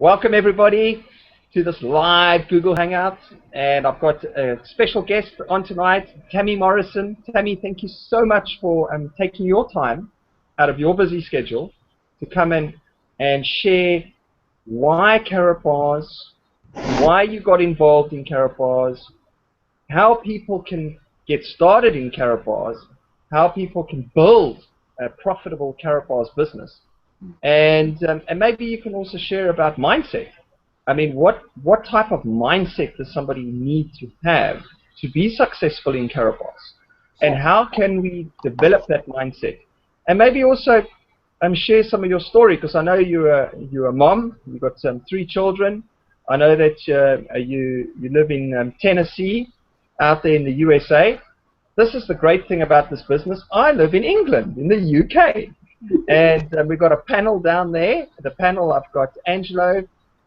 Welcome everybody to this live Google Hangout, and I've got a special guest on tonight, Tammy Morrison. Tammy, thank you so much for taking your time out of your busy schedule to come in and share why Karatbars, why you got involved in Karatbars, how people can get started in Karatbars, how people can build a profitable Karatbars business. And maybe you can also share about mindset. I mean, what type of mindset does somebody need to have to be successful in Karatbars? And how can we develop that mindset? And maybe also share some of your story, because I know you're a mom. You've got 3 children. I know that you live in Tennessee, out there in the USA. This is the great thing about this business. I live in England, in the UK. And we've got a panel down there. The panel, I've got Angelo,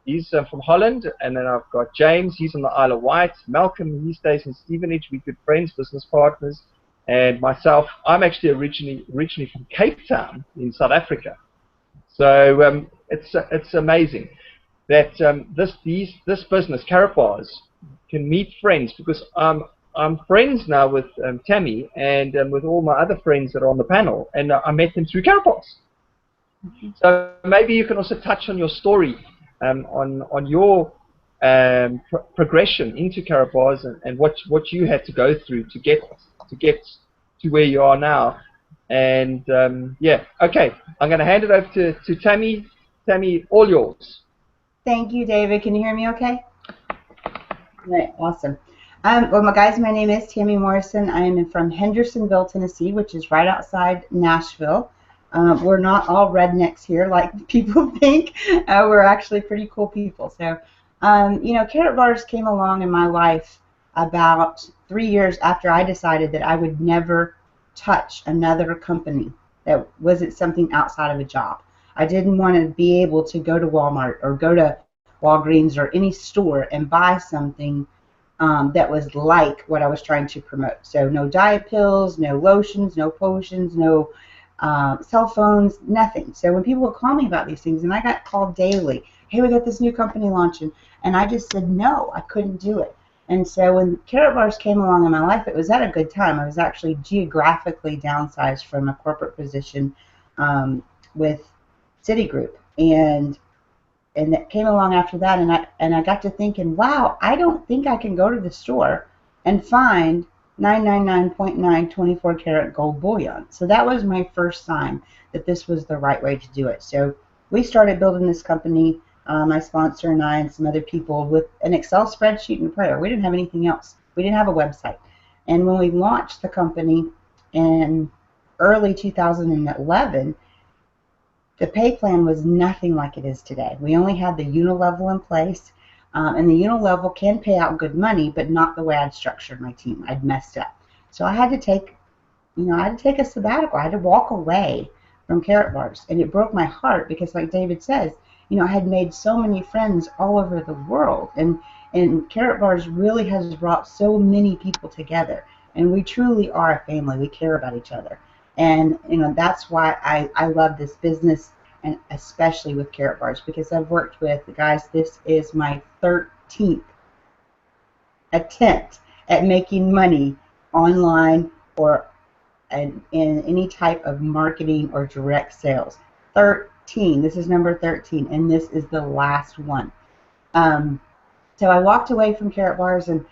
he's from Holland, and then I've got James, he's on the Isle of Wight. Malcolm, he stays in Stevenage. We're good friends, business partners. And myself, I'm actually originally from Cape Town in South Africa. So it's amazing that this business, Karatbars, can meet friends, because I'm friends now with Tammy and with all my other friends that are on the panel, and I met them through Karatbars. So maybe you can also touch on your story, on your progression into Karatbars and what you had to go through to get to where you are now. And yeah, okay, I'm going to hand it over to Tammy. Tammy, all yours. Thank you, David. Can you hear me okay? Right, awesome. Well, guys, my name is Tammy Morrison. I am from Hendersonville, Tennessee, which is right outside Nashville. We're not all rednecks here like people think. We're actually pretty cool people. So, you know, Karatbars came along in my life about 3 years after I decided that I would never touch another company that wasn't something outside of a job. I didn't want to be able to go to Walmart or go to Walgreens or any store and buy something that was like what I was trying to promote. So no diet pills, no lotions, no potions, no cell phones, nothing. So when people would call me about these things, and I got called daily, hey, we got this new company launching, and I just said no, I couldn't do it. And so when Karatbars came along in my life, it was at a good time. I was actually geographically downsized from a corporate position with Citigroup, and that came along after that, and I got to thinking, wow, I don't think I can go to the store and find 999.9 24 karat gold bullion. So that was my first sign that this was the right way to do it. So we started building this company, my sponsor and I and some other people, with an Excel spreadsheet and prayer. We didn't have anything else. We didn't have a website. And when we launched the company in early 2011, the pay plan was nothing like it is today. We only had the unilevel in place, and the unilevel can pay out good money, but not the way I'd structured my team. I'd messed up. So I had to take, a sabbatical. I had to walk away from Karatbars, and it broke my heart because, like David says, I had made so many friends all over the world, and Karatbars really has brought so many people together, and we truly are a family. We care about each other. And that's why I love this business, and especially with Karatbars, because I've worked with, guys, this is my 13th attempt at making money online or in any type of marketing or direct sales. 13. This is number 13, and this is the last one. So I walked away from Karatbars, and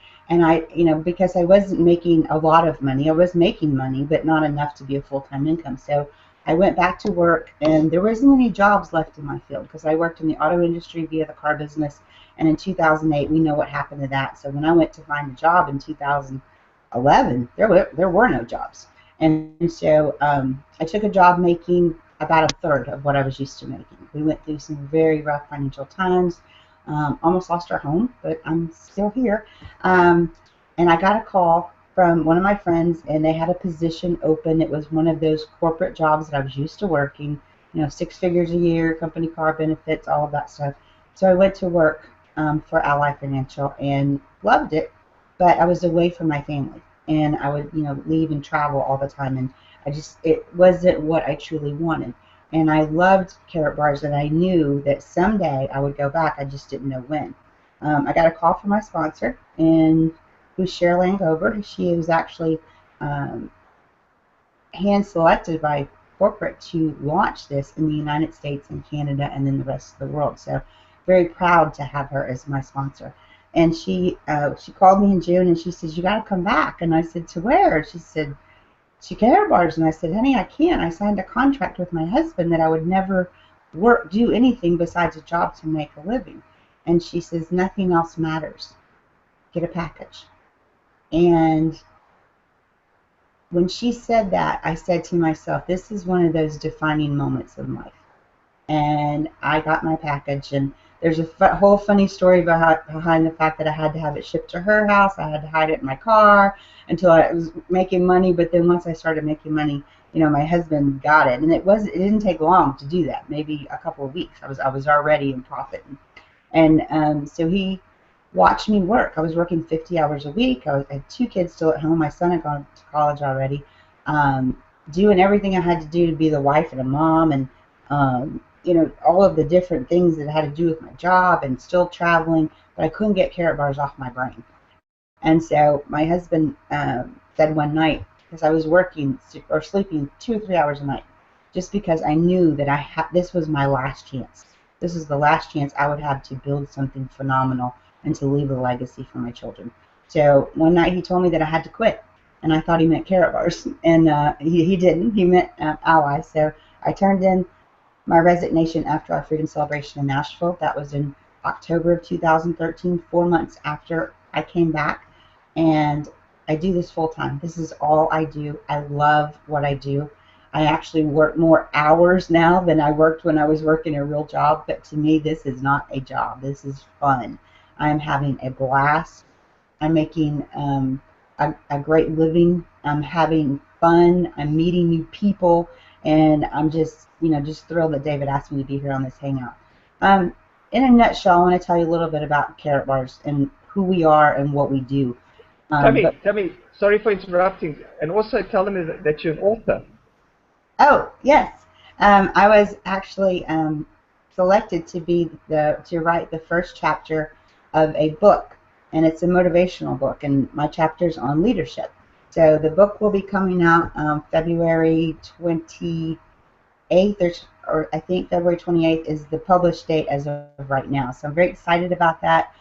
I, because I wasn't making a lot of money. I was making money, but not enough to be a full-time income. So I went back to work, and there wasn't any jobs left in my field because I worked in the auto industry via the car business. And in 2008, we know what happened to that. So when I went to find a job in 2011, there were no jobs. And so I took a job making about a third of what I was used to making. We went through some very rough financial times. Almost lost our home, but I'm still here. And I got a call from one of my friends, and they had a position open. It was one of those corporate jobs that I was used to working, 6 figures a year, company car benefits, all of that stuff. So I went to work for Ally Financial and loved it, but I was away from my family, and I would, leave and travel all the time, and it wasn't what I truly wanted. And I loved Karatbars, and I knew that someday I would go back. I just didn't know when. I got a call from my sponsor, and who's Cheryl Gover. She was actually um, hand selected by corporate to launch this in the United States and Canada and then the rest of the world. So very proud to have her as my sponsor. And she called me in June and she says, you got to come back. And I said, to where? She said, to Karatbars. And I said, honey, I can't. I signed a contract with my husband that I would never do anything besides a job to make a living. And she says, nothing else matters. Get a package. And when she said that, I said to myself, this is one of those defining moments of life. And I got my package, and there's a whole funny story behind the fact that I had to have it shipped to her house. I had to hide it in my car until I was making money. But then once I started making money, my husband got it, and it didn't take long to do that. Maybe a couple of weeks. I was already in profit, and so he watched me work. I was working 50 hours a week. I had 2 kids still at home. My son had gone to college already. Doing everything I had to do to be the wife and a mom, and all of the different things that had to do with my job, and still traveling, but I couldn't get Karatbars off my brain. And so my husband said one night, because I was working or sleeping 2 or 3 hours a night, just because I knew that this was my last chance. This is the last chance I would have to build something phenomenal and to leave a legacy for my children. So one night he told me that I had to quit, and I thought he meant Karatbars, and he didn't. He meant Ally. So I turned in my resignation after our Freedom Celebration in Nashville. That was in October of 2013, 4 months after I came back, and I do this full time. This is all I do. I love what I do. I actually work more hours now than I worked when I was working a real job, but to me this is not a job. This is fun. I'm having a blast. I'm making a great living. I'm having fun. I'm meeting new people, and I'm just thrilled that David asked me to be here on this hangout. In a nutshell, I want to tell you a little bit about Karatbars and who we are and what we do. Tammy, sorry for interrupting, and also tell them that you're an author. Oh yes, I was actually selected to write the first chapter of a book, and it's a motivational book, and my chapter's on leadership. So the book will be coming out February 28th, or I think February 28th is the published date as of right now. So I'm very excited about that.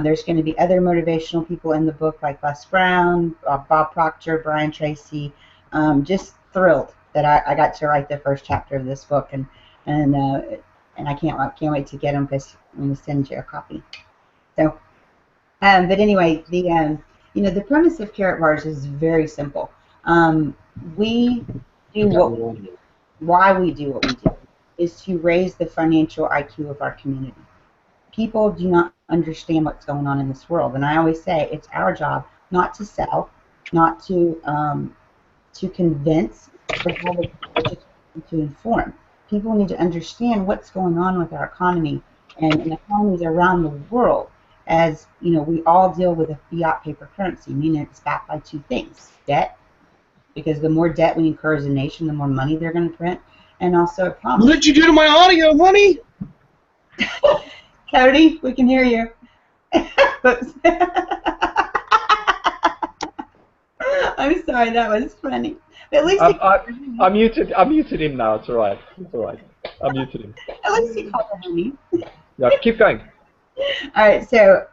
There's going to be other motivational people in the book like Les Brown, Bob Proctor, Brian Tracy. Just thrilled that I got to write the first chapter of this book, and I can't wait to get them, because I'm going to send you a copy. So, but anyway, the premise of Karatbars is very simple. We do why we do what we do is to raise the financial IQ of our community. People do not understand what's going on in this world, and I always say it's our job not to sell, not to convince, but to inform. People need to understand what's going on with our economy and economies around the world. As we all deal with a fiat paper currency, meaning it's backed by 2 things: debt, because the more debt we incur as a nation, the more money they're going to print, and also a promise. What did you do to my audio, honey? Cody, we can hear you. Oops. I'm sorry, that was funny. But at least I muted him now. It's all right. It's all right. I muted him. At least he called her honey. Yeah, keep going. All right, so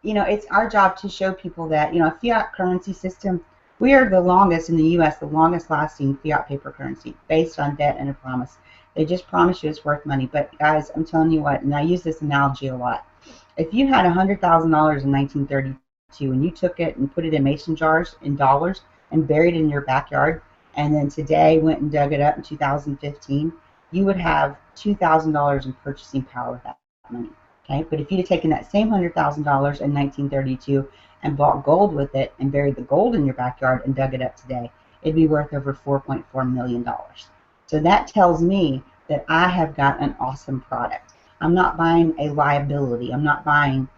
it's our job to show people that a fiat currency system. We are the longest in the U.S., the longest lasting fiat paper currency, based on debt and a promise. They just promise you it's worth money. But guys, I'm telling you what, and I use this analogy a lot. If you had $100,000 in 1932 and you took it and put it in mason jars in dollars and buried it in your backyard, and then today went and dug it up in 2015, you would have $2,000 in purchasing power with that money. Okay, but if you'd have taken that same $100,000 in 1932 and bought gold with it and buried the gold in your backyard and dug it up today, it'd be worth over $4.4 million. So that tells me that I have got an awesome product. I'm not buying a liability. I'm not buying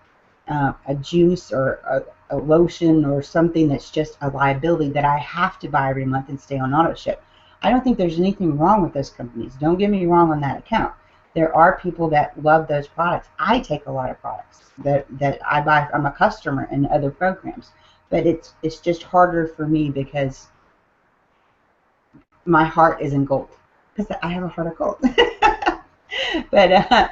a juice or a lotion or something that's just a liability that I have to buy every month and stay on auto ship. I don't think there's anything wrong with those companies. Don't get me wrong on that account. There are people that love those products. I take a lot of products that I buy. I'm a customer in other programs, but it's just harder for me because my heart is in gold, because I have a heart of gold. But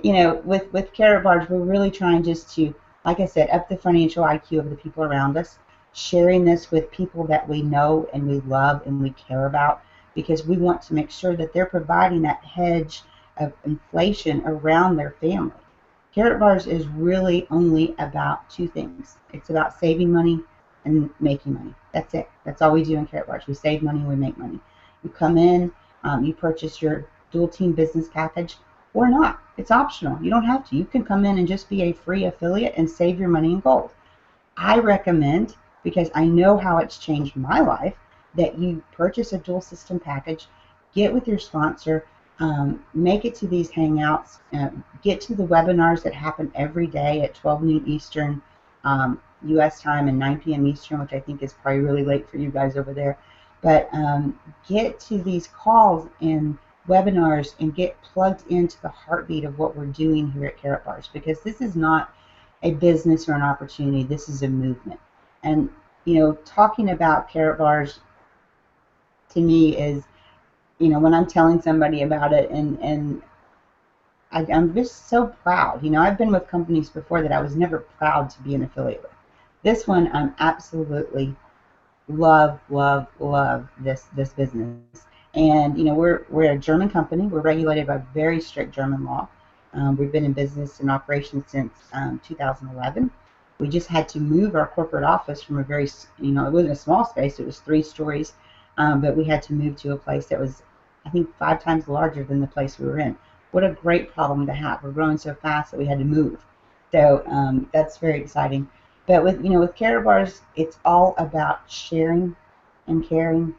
you know, with Karatbars, we're really trying just to, like I said, up the financial IQ of the people around us, sharing this with people that we know and we love and we care about, because we want to make sure that they're providing that hedge of inflation around their family. Karatbars is really only about two things. It's about saving money and making money. That's it. That's all we do in Karatbars. We save money and we make money. You come in, you purchase your dual team business package or not. It's optional. You don't have to. You can come in and just be a free affiliate and save your money in gold. I recommend, because I know how it's changed my life, that you purchase a dual system package, get with your sponsor, make it to these hangouts, get to the webinars that happen every day at 12 noon Eastern U.S. time and 9 p.m. Eastern, which I think is probably really late for you guys over there. But get to these calls and webinars and get plugged into the heartbeat of what we're doing here at Karatbars, because this is not a business or an opportunity. This is a movement. And you know, talking about Karatbars to me is, you know, when I'm telling somebody about it, and I'm just so proud. You know, I've been with companies before that I was never proud to be an affiliate with. This one, I'm absolutely love this business. And you know, we're a German company. We're regulated by very strict German law. We've been in business and operation since 2011. We just had to move our corporate office from a very, you know, it wasn't a small space. It was 3 stories, but we had to move to a place that was, I think, 5 times larger than the place we were in. What a great problem to have. We're growing so fast that we had to move. So that's very exciting. But with, you know, with Karatbars, it's all about sharing and caring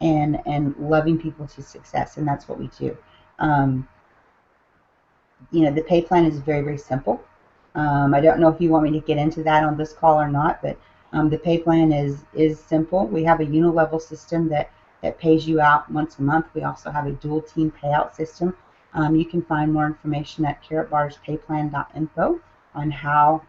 and loving people to success, and that's what we do. You know, the pay plan is very, very simple. I don't know if you want me to get into that on this call or not, but the pay plan is simple. We have a unilevel system that pays you out once a month. We also have a dual team payout system. You can find more information at karatbarspayplan.info on how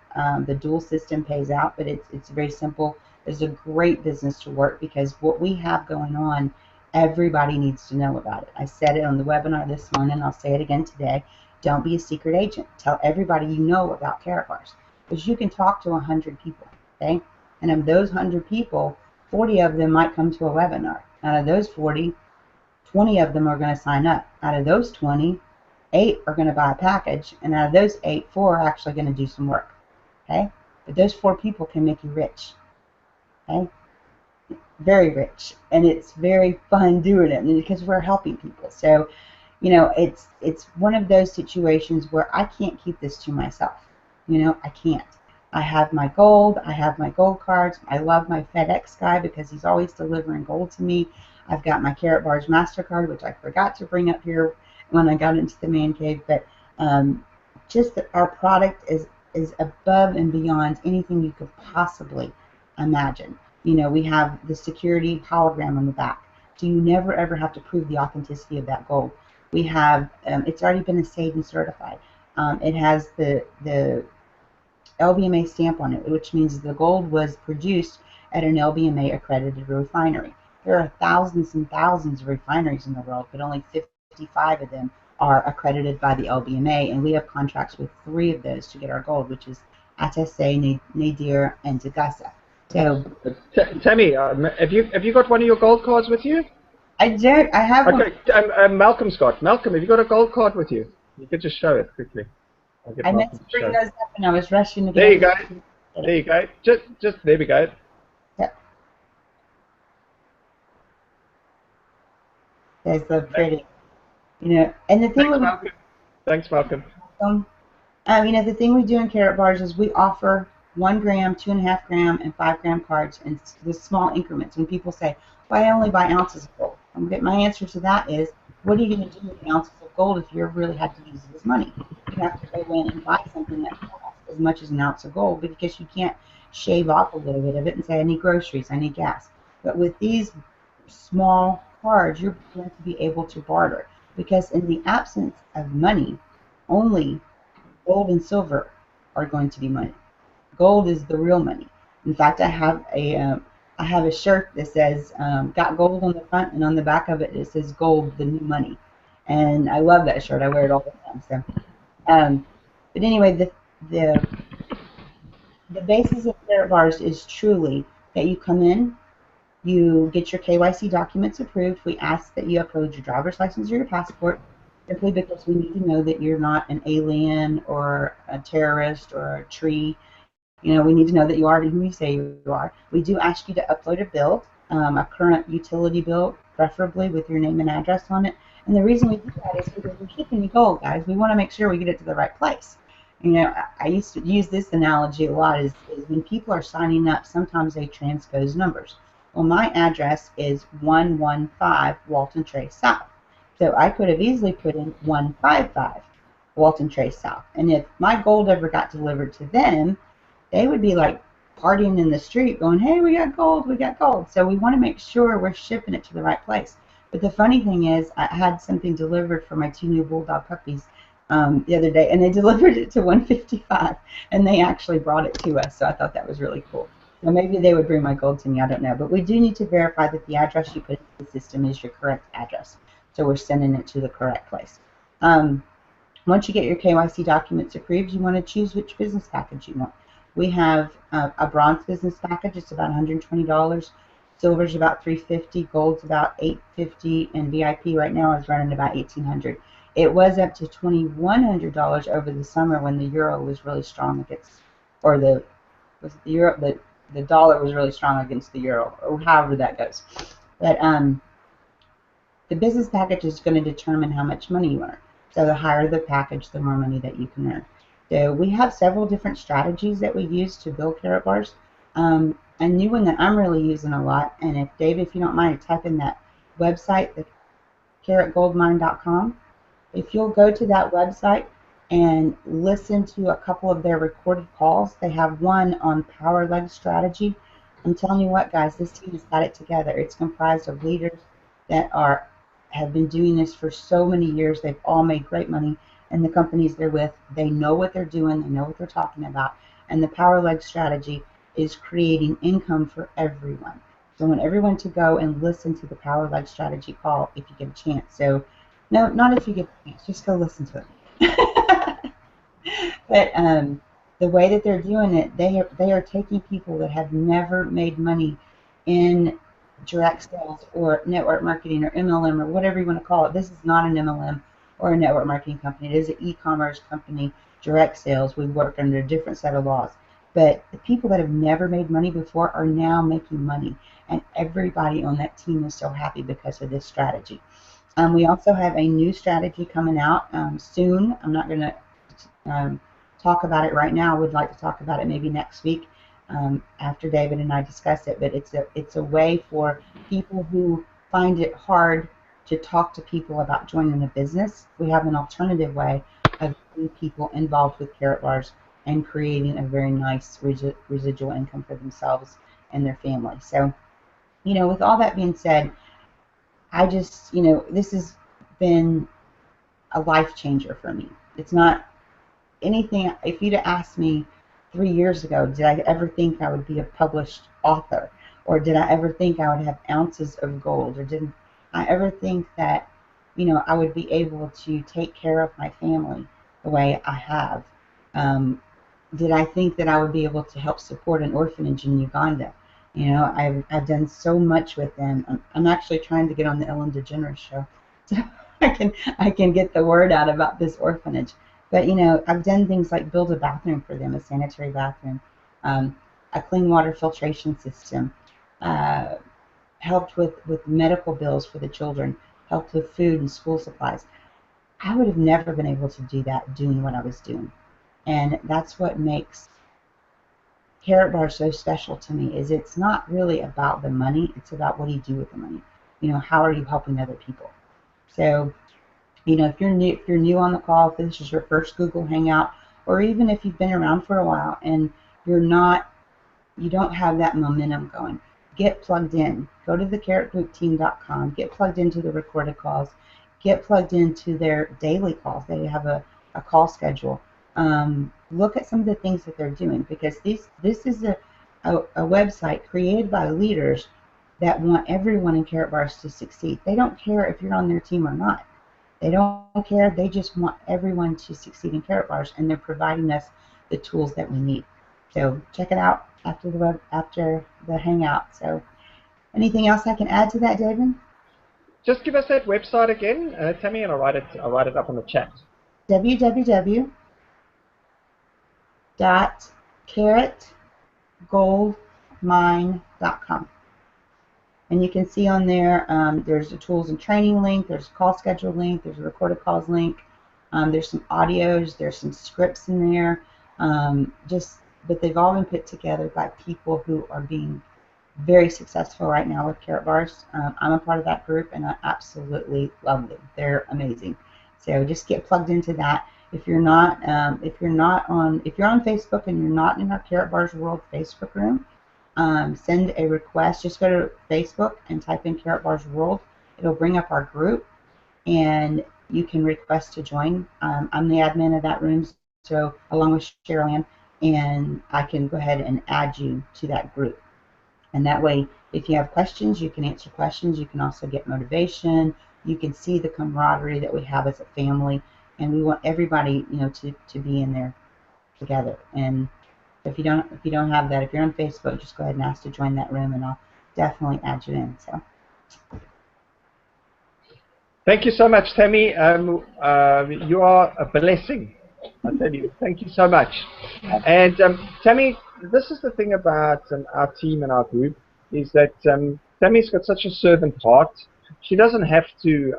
the dual system pays out, but it's very simple. It's a great business to work, because what we have going on, everybody needs to know about it. I said it on the webinar this morning. I'll say it again today. Don't be a secret agent. Tell everybody you know about Karatbars, because you can talk to 100 people, okay? And of those 100 people, 40 of them might come to a webinar. Out of those 40, 20 of them are going to sign up. Out of those 20, 8 are going to buy a package, and out of those 8, 4 are actually going to do some work, okay? But those 4 people can make you rich, okay? Very rich, and it's very fun doing it, because we're helping people. So, you know, it's one of those situations where I can't keep this to myself. You know, I can't. I have my gold. I have my gold cards. I love my FedEx guy because he's always delivering gold to me. I've got my Karatbars MasterCard, which I forgot to bring up here when I got into the man cave. But just that our product is above and beyond anything you could possibly imagine. You know, we have the security hologram on the back, so you never ever have to prove the authenticity of that gold. We have, it's already been assayed and certified. It has the LBMA stamp on it, which means the gold was produced at an LBMA accredited refinery. There are thousands and thousands of refineries in the world, but only 55 of them are accredited by the LBMA, and we have contracts with 3 of those to get our gold, which is Atese, Nadir, and Zagasa. So, Tammy, have you got one of your gold cards with you? I don't. I have one. Okay, Malcolm's got. Malcolm, have you got a gold card with you? You could just show it quickly. I meant to bring those up, and I was rushing to get. There you go. There you go. Just there we go. Yep. They're so pretty. You know, and the thing with Malcolm. Thanks, Malcolm. You know, the thing we do in Karatbars is we offer 1 gram, 2.5 gram, and 5 gram cards in the small increments. When people say, "Well, I only buy ounces of gold," my answer to that is, what are you going to do with the ounces of gold if you really had to use this money? You have to go in and buy something that costs as much as an ounce of gold, because you can't shave off a little bit of it and say, "I need groceries, I need gas." But with these small cards, you're going to be able to barter. Because in the absence of money, only gold and silver are going to be money. Gold is the real money. In fact, I have a shirt that says "Got gold" on the front, and on the back of it it says "Gold, the new money." And I love that shirt. I wear it all the time. But anyway, the the basis of Karatbars is truly that you come in, you get your KYC documents approved. We ask that you upload your driver's license or your passport, simply because we need to know that you're not an alien or a terrorist or a tree. You know, we need to know that you are who you say you are. We do ask you to upload a bill, a current utility bill, preferably with your name and address on it. And the reason we do that is because we're shipping you gold, guys. We want to make sure we get it to the right place. You know, I used to use this analogy a lot is when people are signing up, sometimes they transpose numbers. Well, my address is 115 Walton Trace South. So I could have easily put in 155 Walton Trace South. And if my gold ever got delivered to them, they would be like partying in the street going, hey, we got gold, we got gold. So we want to make sure we're shipping it to the right place. But the funny thing is, I had something delivered for my 2 new bulldog puppies the other day, and they delivered it to 155, and they actually brought it to us. So I thought that was really cool. So maybe they would bring my gold to me, I don't know. But we do need to verify that the address you put in the system is your correct address. So we're sending it to the correct place. Once you get your KYC documents approved, you want to choose which business package you want. We have a bronze business package. It's about $120. Silver's about $350. Gold's about $850, and VIP right now is running about $1,800. It was up to $2,100 over the summer when the euro was really strong against, or the dollar was really strong against the euro, or however that goes. But the business package is going to determine how much money you earn. So the higher the package, the more money that you can earn. So we have several different strategies that we use to build Karatbars. A new one that I'm really using a lot, and if David, if you don't mind, type in that website, the karatgoldmine.com. If you'll go to that website and listen to a couple of their recorded calls, they have one on power leg strategy. I'm telling you what, guys, this team has got it together. It's comprised of leaders that have been doing this for so many years. They've all made great money, and the companies they're with, they know what they're doing, they know what they're talking about, and the power leg strategy is creating income for everyone. So I want everyone to go and listen to the power leg strategy call if you get a chance. So no, not if you get a chance, just go listen to it. But the way that they're doing it, they are taking people that have never made money in direct sales or network marketing or MLM or whatever you want to call it. This is not an MLM or a network marketing company. It is an e-commerce company, direct sales. We work under a different set of laws. But the people that have never made money before are now making money. And everybody on that team is so happy because of this strategy. We also have a new strategy coming out soon. I'm not going to talk about it right now. I would like to talk about it maybe next week after David and I discuss it. But it's a way for people who find it hard to talk to people about joining a business. We have an alternative way of getting people involved with Karatbars and creating a very nice residual income for themselves and their family. So, you know, with all that being said, I just, you know, this has been a life changer for me. It's not anything, if you'd have asked me 3 years ago, did I ever think I would be a published author? Or did I ever think I would have ounces of gold? Or did I ever think that, you know, I would be able to take care of my family the way I have? Did I think that I would be able to help support an orphanage in Uganda? You know, I've done so much with them. I'm actually trying to get on the Ellen DeGeneres show, so I can get the word out about this orphanage. But you know, I've done things like build a bathroom for them, a sanitary bathroom, a clean water filtration system, helped with medical bills for the children, helped with food and school supplies. I would have never been able to do that doing what I was doing, and that's what makes Karatbars so special to me. Is it's not really about the money, it's about what do you do with the money. You know, how are you helping other people? So, you know, if you're new on the call, if this is your first Google Hangout, or even if you've been around for a while and you don't have that momentum going, get plugged in. Go to the carrotbootteam.com, get plugged into the recorded calls, get plugged into their daily calls. They have a call schedule. Look at some of the things that they're doing, because this is a website created by leaders that want everyone in Karatbars to succeed. They don't care if you're on their team or not. They don't care. They just want everyone to succeed in Karatbars, and they're providing us the tools that we need. So check it out after the hangout. So anything else I can add to that, David? Just give us that website again, Tammy, and I'll write it up on the chat. www.karatgoldmine.com. And you can see on there, there's a tools and training link, there's a call schedule link, there's a recorded calls link, there's some audios, there's some scripts in there, but they've all been put together by people who are being very successful right now with Karatbars. I'm a part of that group, and I absolutely love them. They're amazing. So just get plugged into that. If you're on Facebook and you're not in our Karatbars World Facebook room, send a request. Just go to Facebook and type in Karatbars World. It'll bring up our group, and you can request to join. I'm the admin of that room, so along with Cheryl Ann, and I can go ahead and add you to that group. And that way, if you have questions, you can answer questions. You can also get motivation. You can see the camaraderie that we have as a family, and we want everybody, to be in there together. And if you don't have that, if you're on Facebook, just go ahead and ask to join that room, and I'll definitely add you in. So. Thank you so much, Tammy. You are a blessing. I tell you, thank you so much. And Tammy, this is the thing about our team and our group, is that Tammy's got such a servant heart. She doesn't have to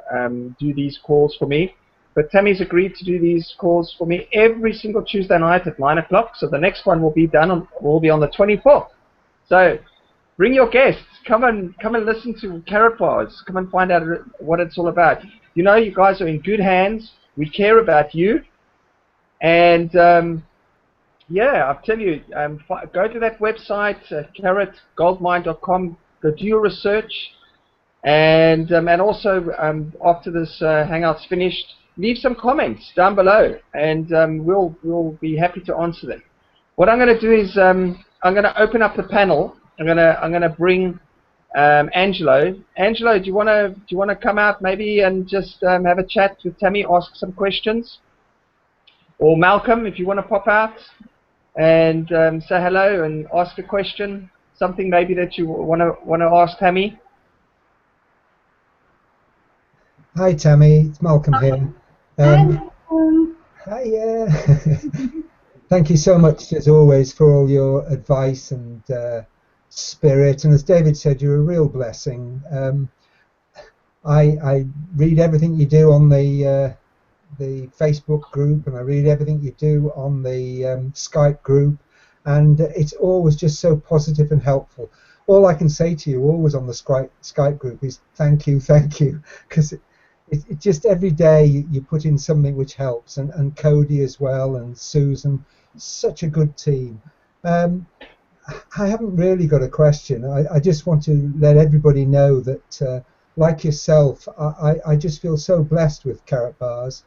do these calls for me, but Tammy's agreed to do these calls for me every single Tuesday night at 9 o'clock. So the next one will be on the 24th. So bring your guests. Come and listen to Karatbars. Come and find out what it's all about. You guys are in good hands. We care about you. And yeah, I'll tell you, go to that website, karatgoldmine.com. Go do your research, and also after this hangout's finished, leave some comments down below, and we'll be happy to answer them. What I'm going to do is I'm going to open up the panel. I'm going to bring Angelo. Angelo, do you want to come out maybe and just have a chat with Tammy, ask some questions? Or Malcolm, if you want to pop out and say hello and ask a question, something maybe that you want to ask Tammy. Hi Tammy, it's Malcolm here. Hi. Thank you so much as always for all your advice and spirit. And as David said, you're a real blessing. I read everything you do on the Facebook group, and I read everything you do on the Skype group, and it's always just so positive and helpful. All I can say to you always on the Skype group is thank you, because it just every day you put in something which helps, and Cody as well, and Susan, such a good team. I haven't really got a question. I just want to let everybody know that like yourself, I just feel so blessed with Karatbars.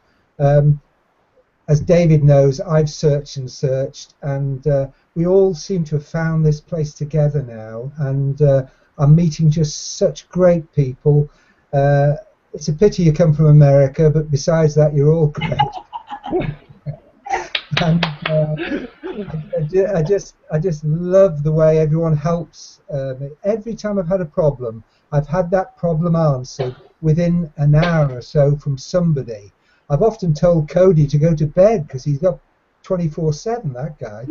As David knows, I've searched and searched, and we all seem to have found this place together now, and I'm meeting just such great people. It's a pity you come from America, but besides that, you're all great. And I just love the way everyone helps. Every time I've had a problem, I've had that problem answered within an hour or so from somebody. I've often told Cody to go to bed because he's up 24/7, that guy.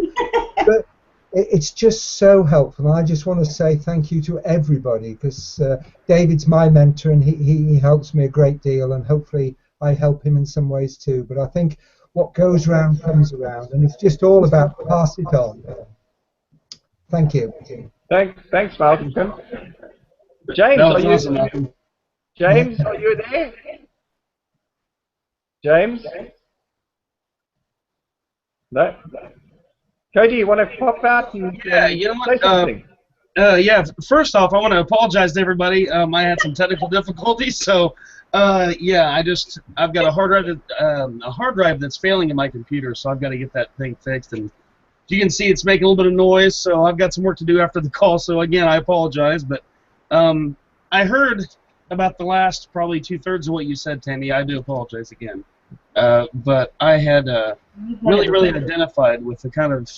But it's just so helpful, and I just want to say thank you to everybody, because David's my mentor, and he helps me a great deal, and hopefully I help him in some ways too. But I think what goes around comes around, and it's just all about pass it on. Thank you. Thanks, Malcolm. James, No, are you? awesome, Malcolm. James, are you there? James? No. Cody, you want to pop out and Yeah, you know say what? something? Yeah, first off, I want to apologize to everybody. I had some technical difficulties, so yeah, I've got a hard drive that's failing in my computer, so I've got to get that thing fixed. And you can see it's making a little bit of noise, so I've got some work to do after the call. So again, I apologize, but I heard about the last probably 2/3 of what you said, Tammy. I do apologize again, but I had really identified with the kind of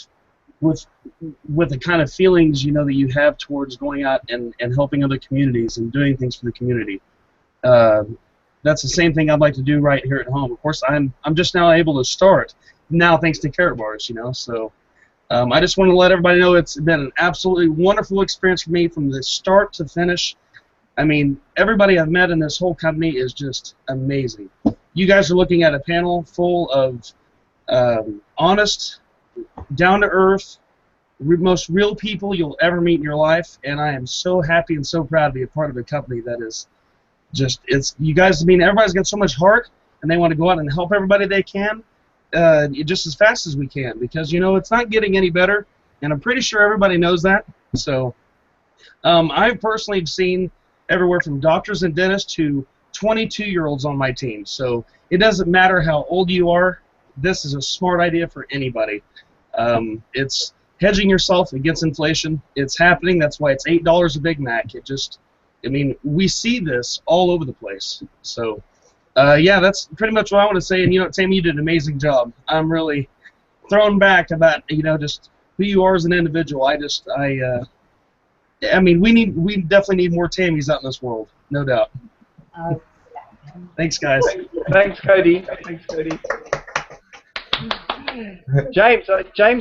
with the kind of feelings that you have towards going out and helping other communities and doing things for the community. That's the same thing I'd like to do right here at home. Of course, I'm just now able to start now thanks to Karatbars, So I just want to let everybody know it's been an absolutely wonderful experience for me from the start to finish. I mean, everybody I've met in this whole company is just amazing. You guys are looking at a panel full of honest, down-to-earth, most real people you'll ever meet in your life, and I am so happy and so proud to be a part of a company that is just, you guys, everybody's got so much heart, and they want to go out and help everybody they can, just as fast as we can, because, it's not getting any better, and I'm pretty sure everybody knows that. So I've personally seen everywhere from doctors and dentists to 22-year-olds on my team, so it doesn't matter how old you are. This is a smart idea for anybody. It's hedging yourself against inflation. It's happening. That's why it's $8 a Big Mac. We see this all over the place. So, yeah, that's pretty much what I want to say. And, Tammy, you did an amazing job. I'm really thrown back about, just who you are as an individual. We definitely need more Tammys out in this world, no doubt. Thanks, guys. Thanks, Cody. James,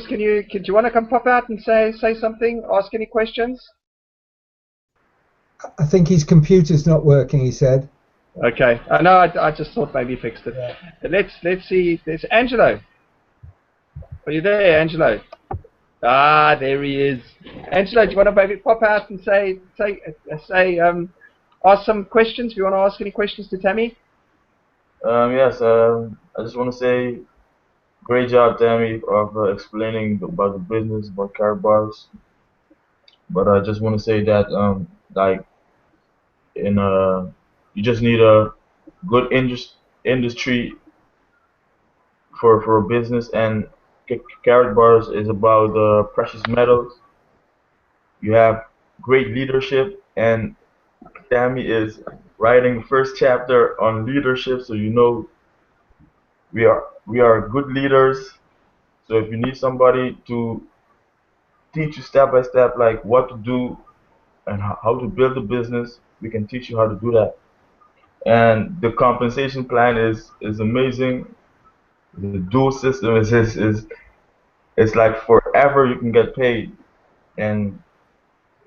could you want to come pop out and say something? Ask any questions? I think his computer's not working, he said. Okay. I just thought maybe he fixed it. Yeah. Let's see. There's Angelo. Are you there, Angelo? Ah, there he is. Angelo, do you want to maybe pop out and ask some questions? Do you want to ask any questions to Tammy? Yes. I just want to say, great job, Tammy, of explaining about the business, about Karatbars. But I just want to say that, you just need a good industry for a business, and Karatbars is about precious metals. You have great leadership, and Tammy is writing the first chapter on leadership, so we are good leaders. So if you need somebody to teach you step by step, like what to do and how to build a business, we can teach you how to do that. And the compensation plan is amazing. The dual system is it's like forever you can get paid. And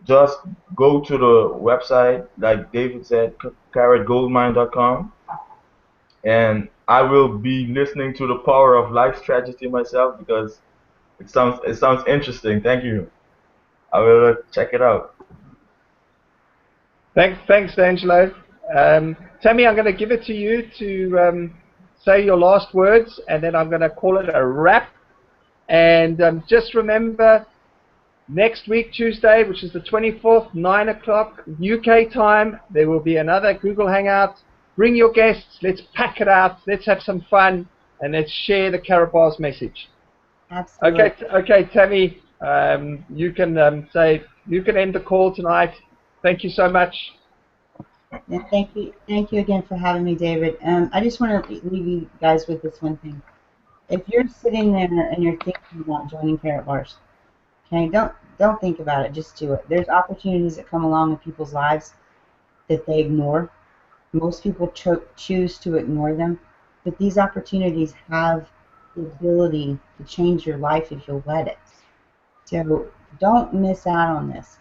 just go to the website, like David said, karatgoldmine.com, and I will be listening to the Power of Life strategy myself because it sounds interesting. Thank you. I will check it out. Thanks, Angelo. Tammy, I'm going to give it to you to say your last words, and then I'm going to call it a wrap. And just remember, next week, Tuesday, which is the 24th, 9 o'clock UK time, there will be another Google Hangout. Bring your guests. Let's pack it out. Let's have some fun, and let's share the Karatbars message. Absolutely. Okay, Tammy, you can end the call tonight. Thank you so much. Yeah, thank you again for having me, David. I just want to leave you guys with this one thing. If you're sitting there and you're thinking about joining Karatbars, okay, don't think about it. Just do it. There's opportunities that come along in people's lives that they ignore. Most people choose to ignore them, but these opportunities have the ability to change your life if you'll let it. So don't miss out on this.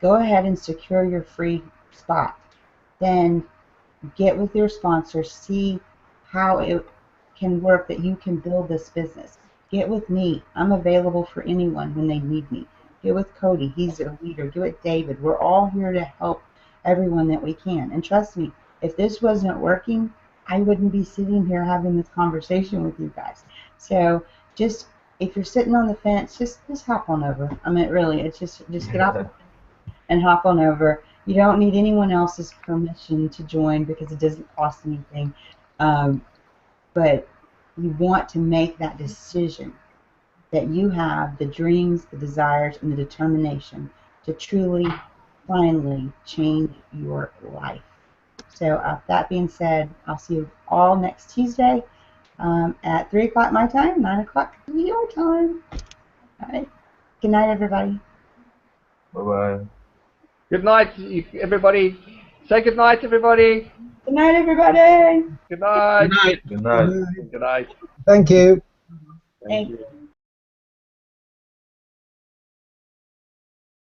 Go ahead and secure your free spot. Then get with your sponsor, see how it can work, that you can build this business. Get with me. I'm available for anyone when they need me. Get with Cody. He's a leader. Get with David. We're all here to help everyone that we can. And trust me, if this wasn't working, I wouldn't be sitting here having this conversation with you guys. So just, if you're sitting on the fence, just hop on over. I mean, really, it's just get off and hop on over. You don't need anyone else's permission to join because it doesn't cost anything. But you want to make that decision that you have the dreams, the desires, and the determination to truly, finally change your life. So that being said, I'll see you all next Tuesday at 3 o'clock my time, 9 o'clock your time. All right. Good night, everybody. Bye-bye. Good night, everybody. Say good night, everybody. Good night, everybody. Good night. Good night. Good night. Good night. Thank you. Thank Thanks. you.